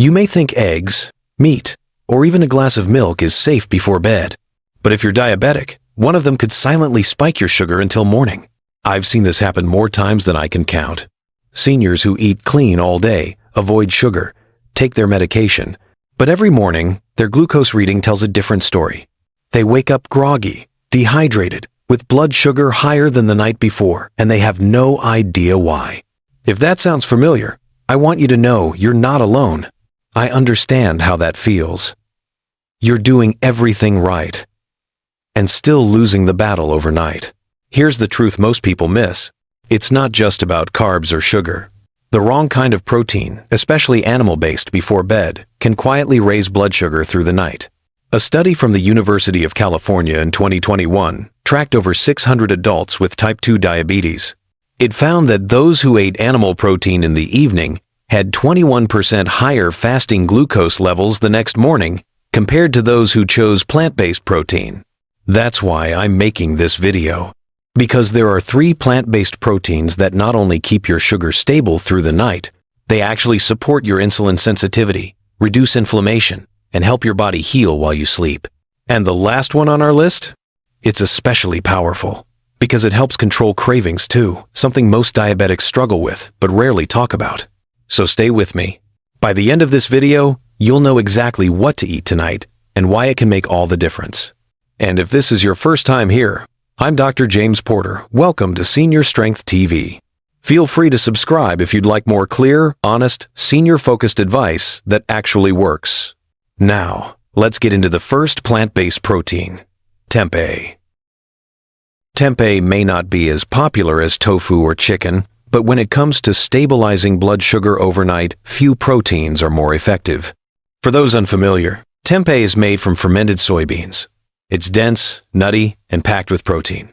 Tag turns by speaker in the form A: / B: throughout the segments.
A: You may think eggs, meat, or even a glass of milk is safe before bed. But if you're diabetic, one of them could silently spike your sugar until morning. I've seen this happen more times than I can count. Seniors who eat clean all day, avoid sugar, take their medication, but every morning, their glucose reading tells a different story. They wake up groggy, dehydrated, with blood sugar higher than the night before, and they have no idea why. If that sounds familiar, I want you to know you're not alone. I understand how that feels. You're doing everything right, and still losing the battle overnight. Here's the truth most people miss. It's not just about carbs or sugar. The wrong kind of protein, especially animal-based before bed, can quietly raise blood sugar through the night. A study from the University of California in 2021 tracked over 600 adults with type 2 diabetes. It found that those who ate animal protein in the evening had 21% higher fasting glucose levels the next morning compared to those who chose plant-based protein. That's why I'm making this video. Because there are 3 plant-based proteins that not only keep your sugar stable through the night, they actually support your insulin sensitivity, reduce inflammation, and help your body heal while you sleep. And the last one on our list? It's especially powerful because it helps control cravings too, something most diabetics struggle with but rarely talk about. So stay with me. By the end of this video, you'll know exactly what to eat tonight and why it can make all the difference. And if this is your first time here, I'm Dr. James Porter. Welcome to Senior Strength TV. Feel free to subscribe if you'd like more clear, honest, senior-focused advice that actually works. Now, let's get into the first plant-based protein, tempeh. Tempeh may not be as popular as tofu or chicken, but when it comes to stabilizing blood sugar overnight, few proteins are more effective. For those unfamiliar, tempeh is made from fermented soybeans. It's dense, nutty, and packed with protein.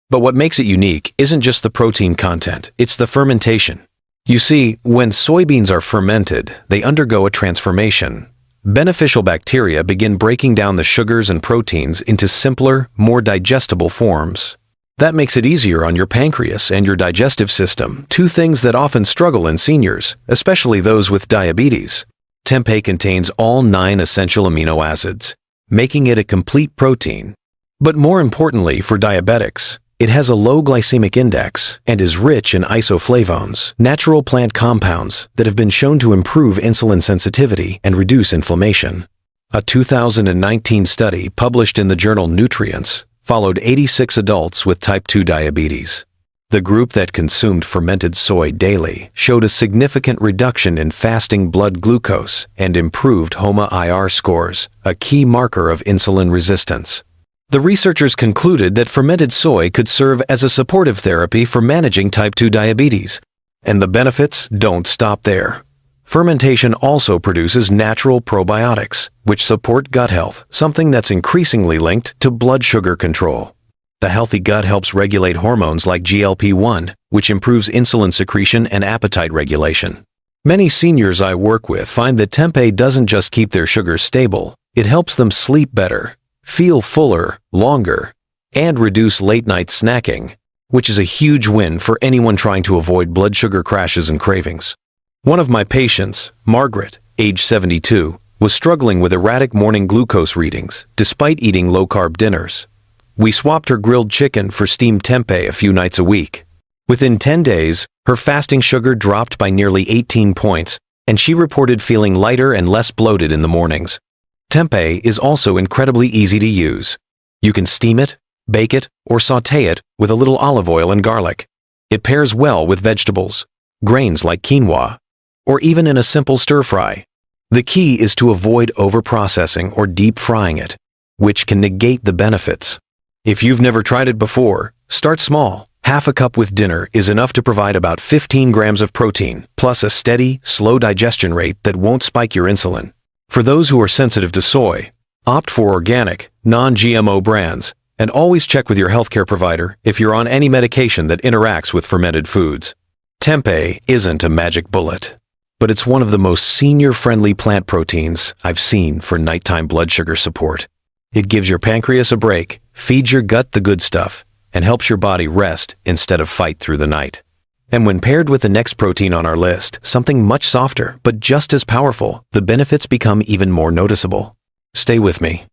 A: But what makes it unique isn't just the protein content, it's the fermentation. You see, when soybeans are fermented, they undergo a transformation. Beneficial bacteria begin breaking down the sugars and proteins into simpler, more digestible forms. That makes it easier on your pancreas and your digestive system, 2 things that often struggle in seniors, especially those with diabetes. Tempeh contains all 9 essential amino acids, making it a complete protein. But more importantly for diabetics, it has a low glycemic index and is rich in isoflavones, natural plant compounds that have been shown to improve insulin sensitivity and reduce inflammation. A 2019 study published in the journal Nutrients followed 86 adults with type 2 diabetes. The group that consumed fermented soy daily showed a significant reduction in fasting blood glucose and improved HOMA-IR scores, a key marker of insulin resistance. The researchers concluded that fermented soy could serve as a supportive therapy for managing type 2 diabetes. And the benefits don't stop there. Fermentation also produces natural probiotics, which support gut health, something that's increasingly linked to blood sugar control. The healthy gut helps regulate hormones like GLP-1, which improves insulin secretion and appetite regulation. Many seniors I work with find that tempeh doesn't just keep their sugars stable, it helps them sleep better, feel fuller, longer, and reduce late-night snacking, which is a huge win for anyone trying to avoid blood sugar crashes and cravings. One of my patients, Margaret, age 72, was struggling with erratic morning glucose readings despite eating low-carb dinners. We swapped her grilled chicken for steamed tempeh a few nights a week. Within 10 days, her fasting sugar dropped by nearly 18 points, and she reported feeling lighter and less bloated in the mornings. Tempeh is also incredibly easy to use. You can steam it, bake it, or sauté it with a little olive oil and garlic. It pairs well with vegetables, grains like quinoa, or even in a simple stir-fry. The key is to avoid overprocessing or deep frying it, which can negate the benefits. If you've never tried it before, start small. Half a cup with dinner is enough to provide about 15 grams of protein, plus a steady, slow digestion rate that won't spike your insulin. For those who are sensitive to soy, opt for organic, non-GMO brands, and always check with your healthcare provider if you're on any medication that interacts with fermented foods. Tempeh isn't a magic bullet, but it's one of the most senior-friendly plant proteins I've seen for nighttime blood sugar support. It gives your pancreas a break, feeds your gut the good stuff, and helps your body rest instead of fight through the night. And when paired with the next protein on our list, something much softer but just as powerful, the benefits become even more noticeable. Stay with me.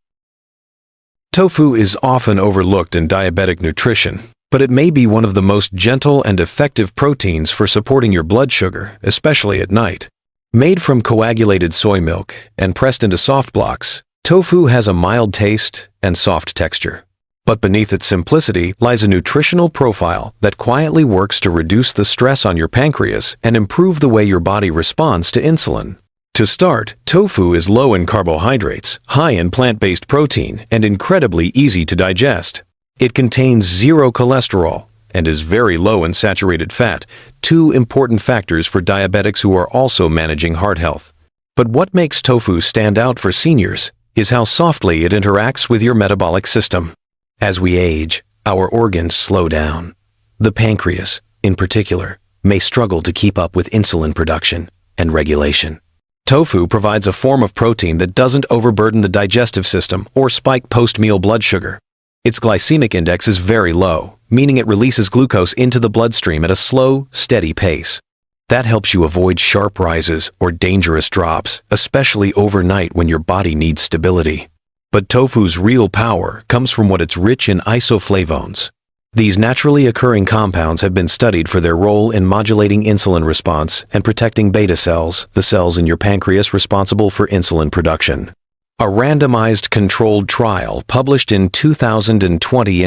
A: Tofu is often overlooked in diabetic nutrition, but it may be one of the most gentle and effective proteins for supporting your blood sugar, especially at night. Made from coagulated soy milk and pressed into soft blocks, tofu has a mild taste and soft texture. But beneath its simplicity lies a nutritional profile that quietly works to reduce the stress on your pancreas and improve the way your body responds to insulin. To start, tofu is low in carbohydrates, high in plant-based protein, and incredibly easy to digest. It contains zero cholesterol and is very low in saturated fat, two important factors for diabetics who are also managing heart health. But what makes tofu stand out for seniors is how softly it interacts with your metabolic system. As we age, our organs slow down. The pancreas, in particular, may struggle to keep up with insulin production and regulation. Tofu provides a form of protein that doesn't overburden the digestive system or spike post-meal blood sugar. Its glycemic index is very low, meaning it releases glucose into the bloodstream at a slow, steady pace. That helps you avoid sharp rises or dangerous drops, especially overnight when your body needs stability. But tofu's real power comes from what it's rich in isoflavones. These naturally occurring compounds have been studied for their role in modulating insulin response and protecting beta cells, the cells in your pancreas responsible for insulin production. A randomized controlled trial published in 2020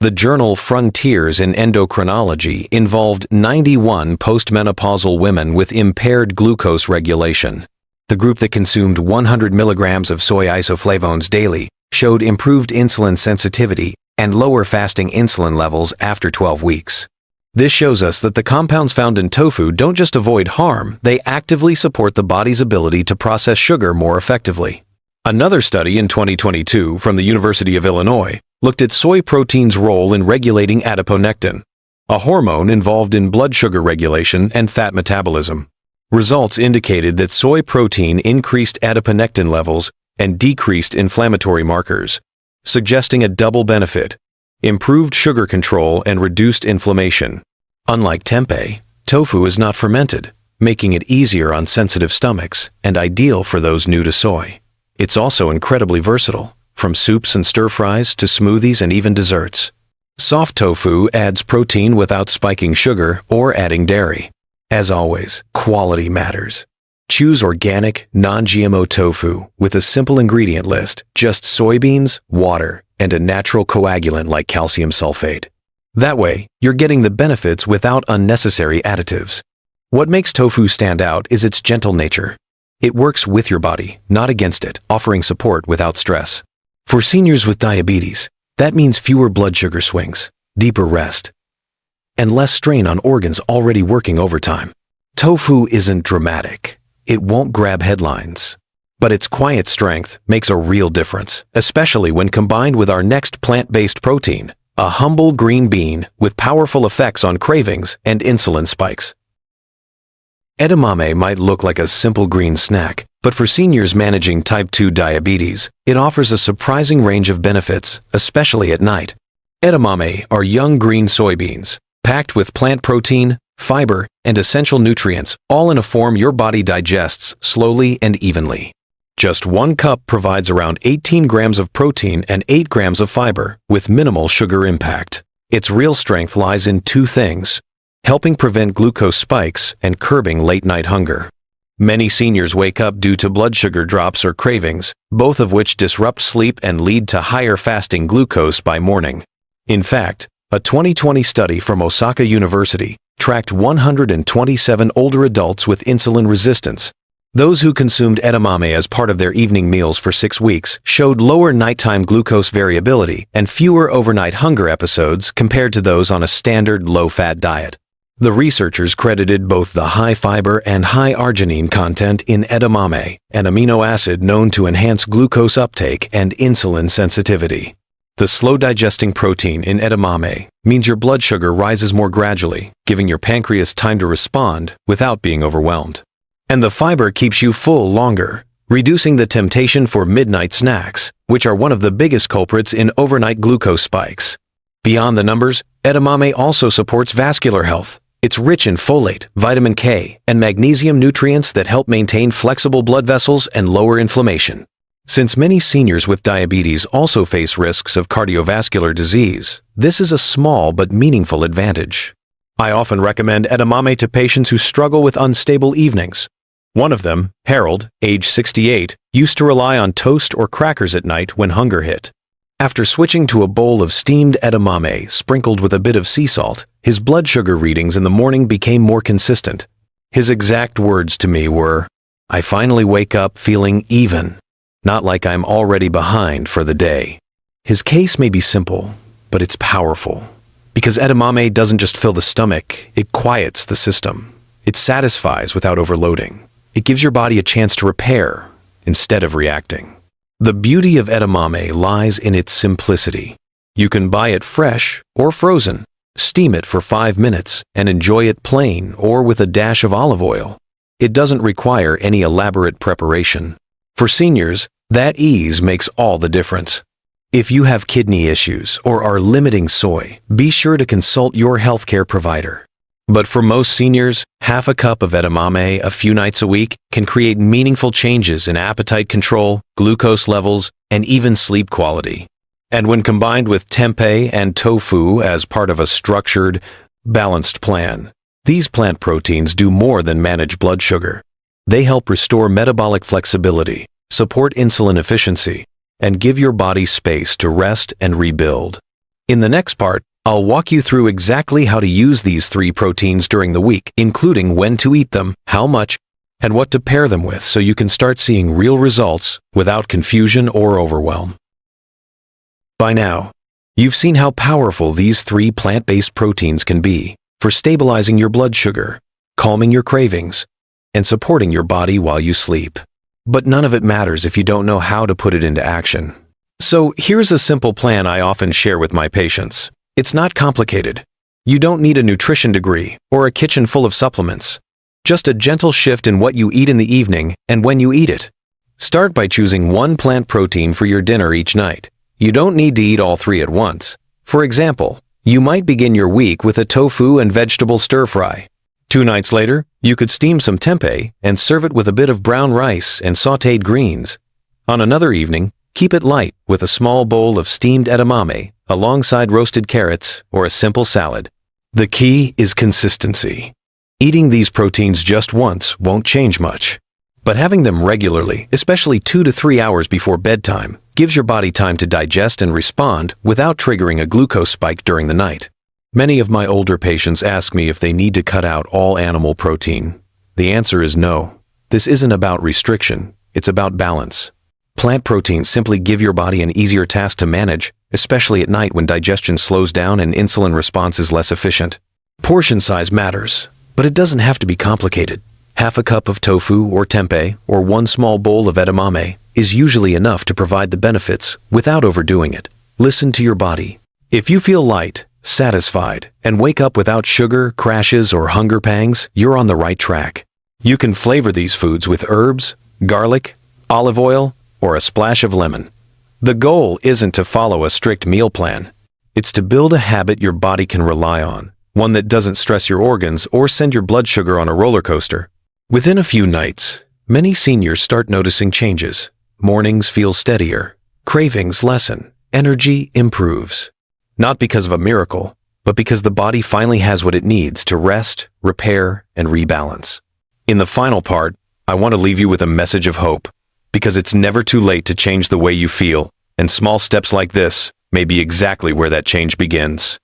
A: the journal Frontiers in Endocrinology involved 91 postmenopausal women with impaired glucose regulation. The group that consumed 100 milligrams of soy isoflavones daily showed improved insulin sensitivity and lower fasting insulin levels after 12 weeks. This shows us that the compounds found in tofu don't just avoid harm, they actively support the body's ability to process sugar more effectively. Another study in 2022 from the University of Illinois looked at soy protein's role in regulating adiponectin, a hormone involved in blood sugar regulation and fat metabolism. Results indicated that soy protein increased adiponectin levels and decreased inflammatory markers, suggesting a double benefit: improved sugar control and reduced inflammation. Unlike tempeh, tofu is not fermented, making it easier on sensitive stomachs and ideal for those new to soy. It's also incredibly versatile, from soups and stir-fries to smoothies and even desserts. Soft tofu adds protein without spiking sugar or adding dairy. As always, quality matters. Choose organic, non-GMO tofu with a simple ingredient list: just soybeans, water, and a natural coagulant like calcium sulfate. That way, you're getting the benefits without unnecessary additives. What makes tofu stand out is its gentle nature. It works with your body, not against it, offering support without stress. For seniors with diabetes, that means fewer blood sugar swings, deeper rest, and less strain on organs already working overtime. Tofu isn't dramatic. It won't grab headlines. But its quiet strength makes a real difference, especially when combined with our next plant-based protein, a humble green bean with powerful effects on cravings and insulin spikes. Edamame might look like a simple green snack, but for seniors managing type 2 diabetes, it offers a surprising range of benefits, especially at night. Edamame are young green soybeans, packed with plant protein, fiber, and essential nutrients, all in a form your body digests slowly and evenly. Just 1 cup provides around 18 grams of protein and 8 grams of fiber, with minimal sugar impact. Its real strength lies in 2 things: helping prevent glucose spikes and curbing late-night hunger. Many seniors wake up due to blood sugar drops or cravings, both of which disrupt sleep and lead to higher fasting glucose by morning. In fact, a 2020 study from Osaka University tracked 127 older adults with insulin resistance. Those who consumed edamame as part of their evening meals for 6 weeks showed lower nighttime glucose variability and fewer overnight hunger episodes compared to those on a standard low-fat diet. The researchers credited both the high fiber and high arginine content in edamame, an amino acid known to enhance glucose uptake and insulin sensitivity. The slow-digesting protein in edamame means your blood sugar rises more gradually, giving your pancreas time to respond without being overwhelmed. And the fiber keeps you full longer, reducing the temptation for midnight snacks, which are one of the biggest culprits in overnight glucose spikes. Beyond the numbers, edamame also supports vascular health. It's rich in folate, vitamin K, and magnesium nutrients that help maintain flexible blood vessels and lower inflammation. Since many seniors with diabetes also face risks of cardiovascular disease, this is a small but meaningful advantage. I often recommend edamame to patients who struggle with unstable evenings. One of them, Harold, age 68, used to rely on toast or crackers at night when hunger hit. After switching to a bowl of steamed edamame sprinkled with a bit of sea salt, his blood sugar readings in the morning became more consistent. His exact words to me were, "I finally wake up feeling even, not like I'm already behind for the day." His case may be simple, but it's powerful. Because edamame doesn't just fill the stomach, it quiets the system. It satisfies without overloading. It gives your body a chance to repair instead of reacting. The beauty of edamame lies in its simplicity. You can buy it fresh or frozen, steam it for 5 minutes, and enjoy it plain or with a dash of olive oil. It doesn't require any elaborate preparation. For seniors, that ease makes all the difference. If you have kidney issues or are limiting soy, be sure to consult your healthcare provider. But for most seniors, half a cup of edamame a few nights a week can create meaningful changes in appetite control, glucose levels, and even sleep quality. And when combined with tempeh and tofu as part of a structured, balanced plan, these plant proteins do more than manage blood sugar. They help restore metabolic flexibility, support insulin efficiency, and give your body space to rest and rebuild. In the next part, I'll walk you through exactly how to use these 3 proteins during the week, including when to eat them, how much, and what to pair them with so you can start seeing real results without confusion or overwhelm. By now, you've seen how powerful these 3 plant-based proteins can be for stabilizing your blood sugar, calming your cravings, and supporting your body while you sleep. But none of it matters if you don't know how to put it into action. So here's a simple plan I often share with my patients. It's not complicated. You don't need a nutrition degree or a kitchen full of supplements. Just a gentle shift in what you eat in the evening and when you eat it. Start by choosing 1 plant protein for your dinner each night. You don't need to eat all 3 at once. For example, you might begin your week with a tofu and vegetable stir-fry. 2 nights later, you could steam some tempeh and serve it with a bit of brown rice and sautéed greens. On another evening, keep it light with a small bowl of steamed edamame alongside roasted carrots or a simple salad. The key is consistency. Eating these proteins just once won't change much, but having them regularly, especially 2 to 3 hours before bedtime, gives your body time to digest and respond without triggering a glucose spike during the night. Many of my older patients ask me if they need to cut out all animal protein. The answer is no. This isn't about restriction, it's about balance. Plant proteins simply give your body an easier task to manage, especially at night when digestion slows down and insulin response is less efficient. Portion size matters, but it doesn't have to be complicated. Half a cup of tofu or tempeh or 1 small bowl of edamame is usually enough to provide the benefits without overdoing it. Listen to your body. If you feel light, satisfied, and wake up without sugar, crashes, or hunger pangs, you're on the right track. You can flavor these foods with herbs, garlic, olive oil, or a splash of lemon. The goal isn't to follow a strict meal plan. It's to build a habit your body can rely on, one that doesn't stress your organs or send your blood sugar on a roller coaster. Within a few nights, many seniors start noticing changes. Mornings feel steadier, cravings lessen, energy improves. Not because of a miracle, but because the body finally has what it needs to rest, repair, and rebalance. In the final part, I want to leave you with a message of hope, because it's never too late to change the way you feel, and small steps like this may be exactly where that change begins.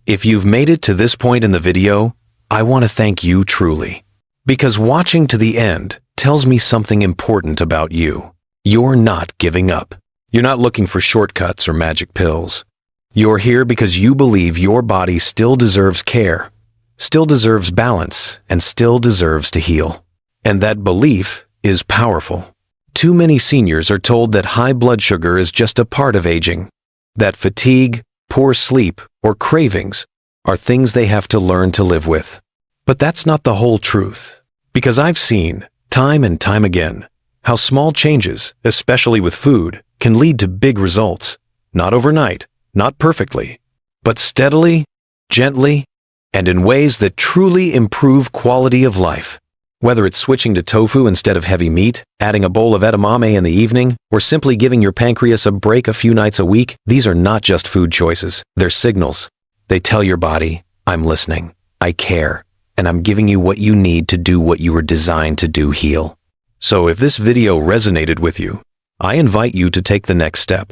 A: If you've made it to this point in the video, I want to thank you truly. Because watching to the end tells me something important about you. You're not giving up. You're not looking for shortcuts or magic pills. You're here because you believe your body still deserves care, still deserves balance, and still deserves to heal. And that belief is powerful. Too many seniors are told that high blood sugar is just a part of aging, that fatigue, poor sleep, or cravings are things they have to learn to live with. But that's not the whole truth, because I've seen, time and time again, how small changes, especially with food, can lead to big results. Not overnight, not perfectly, but steadily, gently, and in ways that truly improve quality of life. Whether it's switching to tofu instead of heavy meat, adding a bowl of edamame in the evening, or simply giving your pancreas a break a few nights a week, these are not just food choices, they're signals. They tell your body, I'm listening, I care, and I'm giving you what you need to do what you were designed to do, heal. So if this video resonated with you, I invite you to take the next step.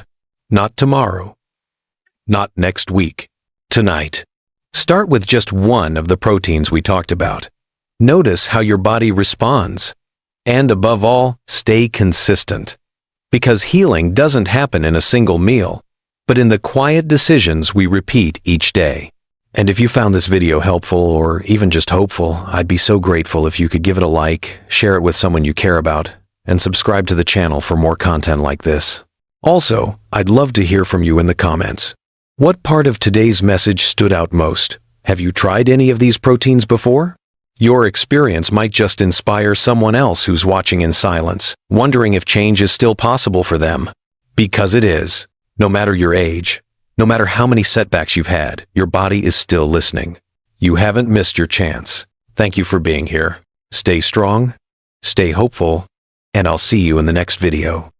A: Not tomorrow. Not next week. Tonight. Start with just one of the proteins we talked about. Notice how your body responds. And above all, stay consistent. Because healing doesn't happen in a single meal, but in the quiet decisions we repeat each day. And if you found this video helpful or even just hopeful, I'd be so grateful if you could give it a like, share it with someone you care about, and subscribe to the channel for more content like this. Also, I'd love to hear from you in the comments. What part of today's message stood out most? Have you tried any of these proteins before? Your experience might just inspire someone else who's watching in silence, wondering if change is still possible for them. Because it is. No matter your age, no matter how many setbacks you've had, your body is still listening. You haven't missed your chance. Thank you for being here. Stay strong, stay hopeful, and I'll see you in the next video.